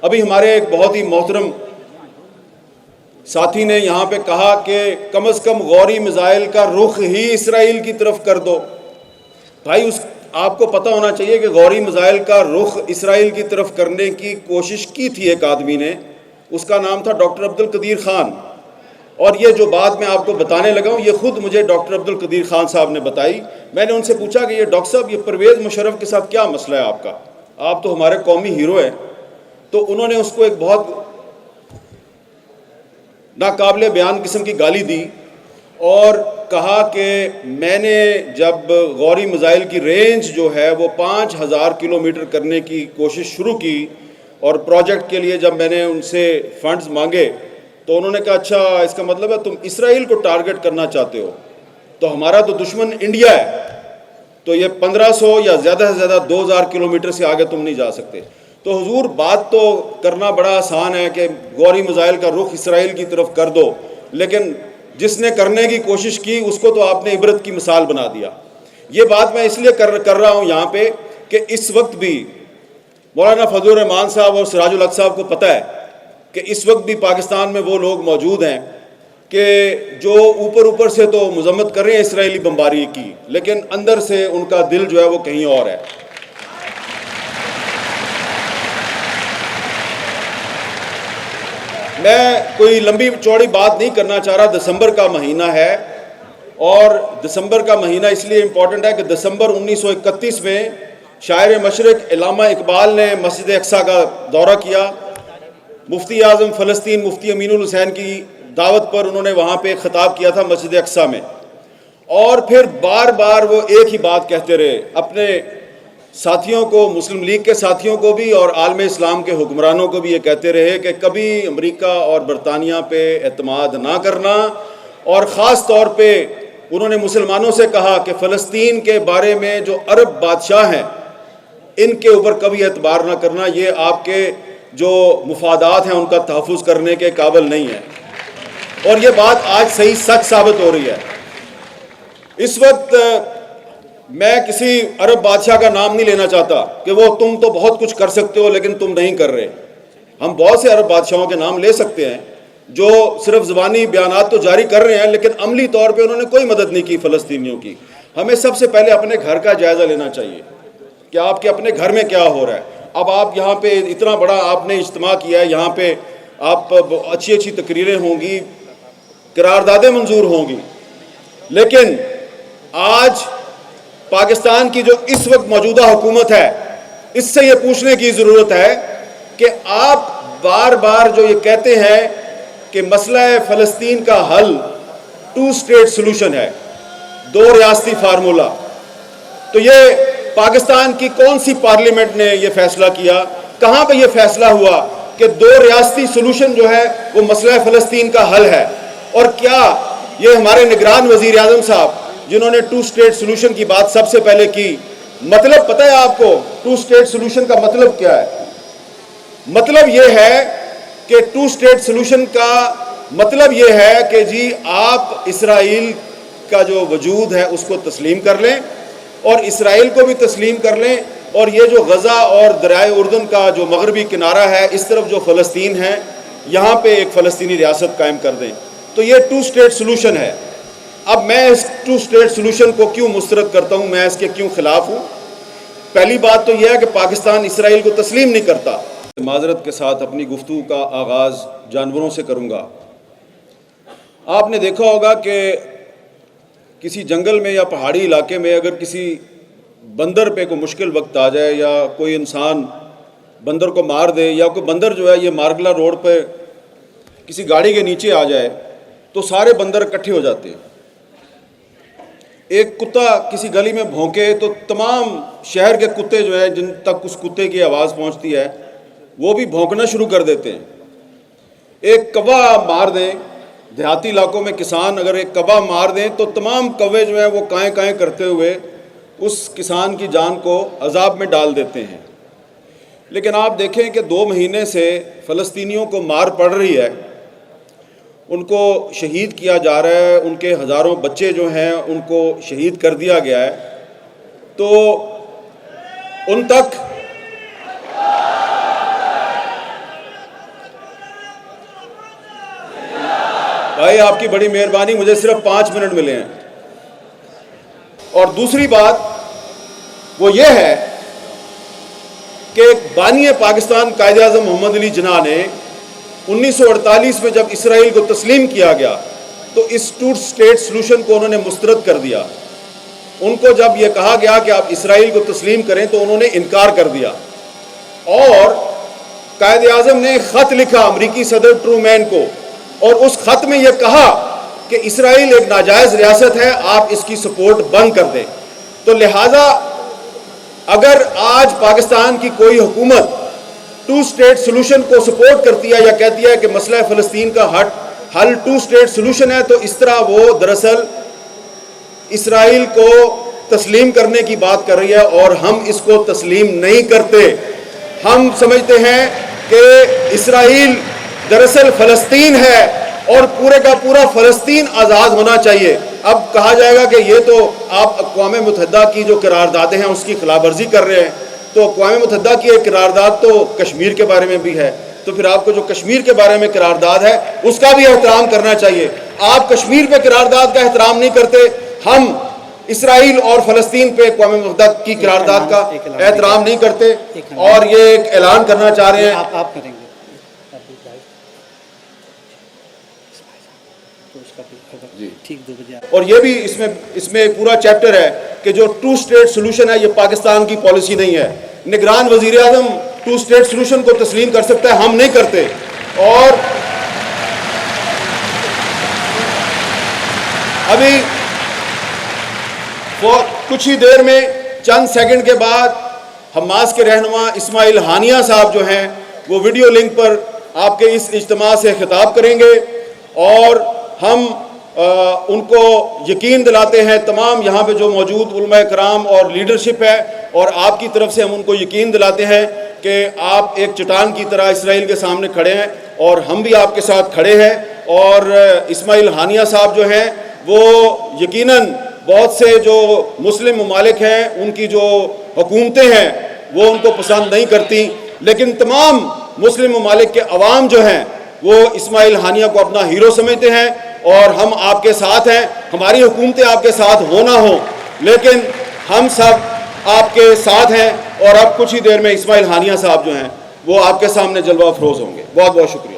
ابھی ہمارے ایک بہت ہی محترم ساتھی نے یہاں پہ کہا کہ کم از کم غوری میزائل کا رخ ہی اسرائیل کی طرف کر دو. بھائی آپ کو پتہ ہونا چاہیے کہ غوری میزائل کا رخ اسرائیل کی طرف کرنے کی کوشش کی تھی ایک آدمی نے، اس کا نام تھا ڈاکٹر عبد القدیر خان. اور یہ جو بات میں آپ کو بتانے لگا ہوں یہ خود مجھے ڈاکٹر عبد القدیر خان صاحب نے بتائی. میں نے ان سے پوچھا کہ یہ ڈاکٹر صاحب یہ پرویز مشرف کے ساتھ کیا مسئلہ ہے آپ کا، آپ تو ہمارے قومی ہیرو ہیں. تو انہوں نے اس کو ایک بہت ناقابل بیان قسم کی گالی دی اور کہا کہ میں نے جب غوری میزائل کی رینج جو ہے وہ 5000 کلومیٹر کرنے کی کوشش شروع کی اور پروجیکٹ کے لیے جب میں نے ان سے فنڈز مانگے تو انہوں نے کہا اچھا اس کا مطلب ہے تم اسرائیل کو ٹارگٹ کرنا چاہتے ہو، تو ہمارا تو دشمن انڈیا ہے، تو یہ 1500 یا زیادہ سے زیادہ 2000 کلومیٹر سے آگے تم نہیں جا سکتے. تو حضور بات تو کرنا بڑا آسان ہے کہ غوری میزائل کا رخ اسرائیل کی طرف کر دو، لیکن جس نے کرنے کی کوشش کی اس کو تو آپ نے عبرت کی مثال بنا دیا. یہ بات میں اس لیے کر رہا ہوں یہاں پہ کہ اس وقت بھی مولانا فضل الرحمان صاحب اور سراج الحق صاحب کو پتہ ہے کہ اس وقت بھی پاکستان میں وہ لوگ موجود ہیں کہ جو اوپر سے تو مذمت کر رہے ہیں اسرائیلی بمباری کی، لیکن اندر سے ان کا دل جو ہے وہ کہیں اور ہے. میں کوئی لمبی چوڑی بات نہیں کرنا چاہ رہا. دسمبر کا مہینہ ہے اور دسمبر کا مہینہ اس لیے امپورٹنٹ ہے کہ دسمبر 1931 میں شاعر مشرق علامہ اقبال نے مسجد اقصیٰ کا دورہ کیا. مفتی اعظم فلسطین مفتی امین الحسین کی دعوت پر انہوں نے وہاں پہ خطاب کیا تھا مسجد اقصیٰ میں، اور پھر بار بار وہ ایک ہی بات کہتے رہے اپنے ساتھیوں کو، مسلم لیگ کے ساتھیوں کو بھی اور عالم اسلام کے حکمرانوں کو بھی یہ کہتے رہے کہ کبھی امریکہ اور برطانیہ پہ اعتماد نہ کرنا، اور خاص طور پہ انہوں نے مسلمانوں سے کہا کہ فلسطین کے بارے میں جو عرب بادشاہ ہیں ان کے اوپر کبھی اعتبار نہ کرنا، یہ آپ کے جو مفادات ہیں ان کا تحفظ کرنے کے قابل نہیں ہے. اور یہ بات آج صحیح سچ ثابت ہو رہی ہے. اس وقت میں کسی عرب بادشاہ کا نام نہیں لینا چاہتا کہ وہ تم تو بہت کچھ کر سکتے ہو لیکن تم نہیں کر رہے. ہم بہت سے عرب بادشاہوں کے نام لے سکتے ہیں جو صرف زبانی بیانات تو جاری کر رہے ہیں لیکن عملی طور پہ انہوں نے کوئی مدد نہیں کی فلسطینیوں کی. ہمیں سب سے پہلے اپنے گھر کا جائزہ لینا چاہیے کہ آپ کے اپنے گھر میں کیا ہو رہا ہے. اب آپ یہاں پہ اتنا بڑا آپ نے اجتماع کیا ہے، یہاں پہ آپ اچھی تقریریں ہوں گی، قراردادیں منظور ہوں گی، لیکن آج پاکستان کی جو اس وقت موجودہ حکومت ہے اس سے یہ پوچھنے کی ضرورت ہے کہ آپ بار بار جو یہ کہتے ہیں کہ مسئلہ فلسطین کا حل 2 اسٹیٹ سلوشن ہے، 2 ریاستی فارمولہ، تو یہ پاکستان کی کون سی پارلیمنٹ نے یہ فیصلہ کیا؟ کہاں پہ یہ فیصلہ ہوا کہ 2 ریاستی سلوشن جو ہے وہ مسئلہ فلسطین کا حل ہے؟ اور کیا یہ ہمارے نگران وزیر اعظم صاحب جنہوں نے 2 اسٹیٹ سلوشن کی بات سب سے پہلے کی، مطلب پتہ ہے آپ کو 2 اسٹیٹ سلوشن کا مطلب کیا ہے؟ مطلب یہ ہے کہ 2 اسٹیٹ سلوشن کا مطلب یہ ہے کہ جی آپ اسرائیل کا جو وجود ہے اس کو تسلیم کر لیں اور اسرائیل کو بھی تسلیم کر لیں، اور یہ جو غزہ اور دریائے اردن کا جو مغربی کنارہ ہے اس طرف جو فلسطین ہے یہاں پہ ایک فلسطینی ریاست قائم کر دیں. تو یہ 2 اسٹیٹ سلوشن ہے. اب میں اس 2 اسٹیٹ سلوشن کو کیوں مسترد کرتا ہوں، میں اس کے کیوں خلاف ہوں؟ پہلی بات تو یہ ہے کہ پاکستان اسرائیل کو تسلیم نہیں کرتا. معذرت کے ساتھ اپنی گفتگو کا آغاز جانوروں سے کروں گا. آپ نے دیکھا ہوگا کہ کسی جنگل میں یا پہاڑی علاقے میں اگر کسی بندر پہ کوئی مشکل وقت آ جائے یا کوئی انسان بندر کو مار دے، یا کوئی بندر جو ہے یہ مارگلا روڈ پہ کسی گاڑی کے نیچے آ جائے تو سارے بندر اکٹھے ہو جاتے ہیں. ایک کتا کسی گلی میں بھونکے تو تمام شہر کے کتے جو ہیں جن تک اس کتے کی آواز پہنچتی ہے وہ بھی بھونکنا شروع کر دیتے ہیں. ایک کوا مار دیں، دیہاتی علاقوں میں کسان اگر ایک کوا مار دیں تو تمام کوے جو ہیں وہ کائیں کائیں کرتے ہوئے اس کسان کی جان کو عذاب میں ڈال دیتے ہیں. لیکن آپ دیکھیں کہ 2 مہینے سے فلسطینیوں کو مار پڑ رہی ہے، ان کو شہید کیا جا رہا ہے، ان کے ہزاروں بچے جو ہیں ان کو شہید کر دیا گیا ہے، تو ان تک بھائی آپ کی بڑی مہربانی، مجھے صرف 5 منٹ ملے ہیں. اور دوسری بات وہ یہ ہے کہ بانی پاکستان قائد اعظم محمد علی جناح نے 1948 میں جب اسرائیل کو تسلیم کیا گیا تو اس 2 اسٹیٹ سلوشن کو انہوں نے مسترد کر دیا. ان کو جب یہ کہا گیا کہ آپ اسرائیل کو تسلیم کریں تو انہوں نے انکار کر دیا، اور قائد اعظم نے خط لکھا امریکی صدر ٹرومین کو، اور اس خط میں یہ کہا کہ اسرائیل ایک ناجائز ریاست ہے، آپ اس کی سپورٹ بند کر دیں. تو لہٰذا اگر آج پاکستان کی کوئی حکومت 2 اسٹیٹ سلوشن کو سپورٹ کرتی ہے یا کہتی ہے کہ مسئلہ فلسطین کا حل 2 اسٹیٹ سلوشن ہے، تو اس طرح وہ دراصل اسرائیل کو تسلیم کرنے کی بات کر رہی ہے، اور ہم اس کو تسلیم نہیں کرتے. ہم سمجھتے ہیں کہ اسرائیل دراصل فلسطین ہے اور پورے کا پورا فلسطین آزاد ہونا چاہیے. اب کہا جائے گا کہ یہ تو آپ اقوام متحدہ کی جو قراردادیں ہیں اس کی خلاف ورزی کر رہے ہیں. تو اقوام متحدہ کی ایک قرارداد تو کشمیر کے بارے میں بھی ہے، تو پھر آپ کو جو کشمیر کے بارے میں قرارداد ہے اس کا بھی احترام کرنا چاہیے. آپ کشمیر پہ قرارداد کا احترام نہیں کرتے، ہم اسرائیل اور فلسطین پہ اقوام متحدہ کی قرارداد کا احترام نہیں کرتے، اور یہ ایک اعلان کرنا چاہ رہے ہیں. آپ کریں گے جی ٹھیک 2 بجے. اور یہ بھی اس میں ایک پورا چیپٹر ہے کہ جو 2 اسٹیٹ سلوشن ہے یہ پاکستان کی پالیسی نہیں ہے. نگران وزیر اعظم 2 اسٹیٹ سلوشن کو تسلیم کر سکتا ہے، ہم نہیں کرتے. اور ابھی کچھ ہی دیر میں چند سیکنڈ کے بعد حماس کے رہنما اسماعیل ہانیہ صاحب جو ہیں وہ ویڈیو لنک پر آپ کے اس اجتماع سے خطاب کریں گے، اور ہم ان کو یقین دلاتے ہیں، تمام یہاں پہ جو موجود علماء کرام اور لیڈرشپ ہے، اور آپ کی طرف سے ہم ان کو یقین دلاتے ہیں کہ آپ ایک چٹان کی طرح اسرائیل کے سامنے کھڑے ہیں، اور ہم بھی آپ کے ساتھ کھڑے ہیں. اور اسماعیل ہانیہ صاحب جو ہیں وہ یقیناً بہت سے جو مسلم ممالک ہیں ان کی جو حکومتیں ہیں وہ ان کو پسند نہیں کرتی، لیکن تمام مسلم ممالک کے عوام جو ہیں وہ اسماعیل ہانیہ کو اپنا ہیرو سمجھتے ہیں، اور ہم آپ کے ساتھ ہیں. ہماری حکومتیں آپ کے ساتھ ہو نہ ہوں، لیکن ہم سب آپ کے ساتھ ہیں. اور اب کچھ ہی دیر میں اسماعیل ہانیہ صاحب جو ہیں وہ آپ کے سامنے جلوہ افروز ہوں گے. بہت بہت شکریہ.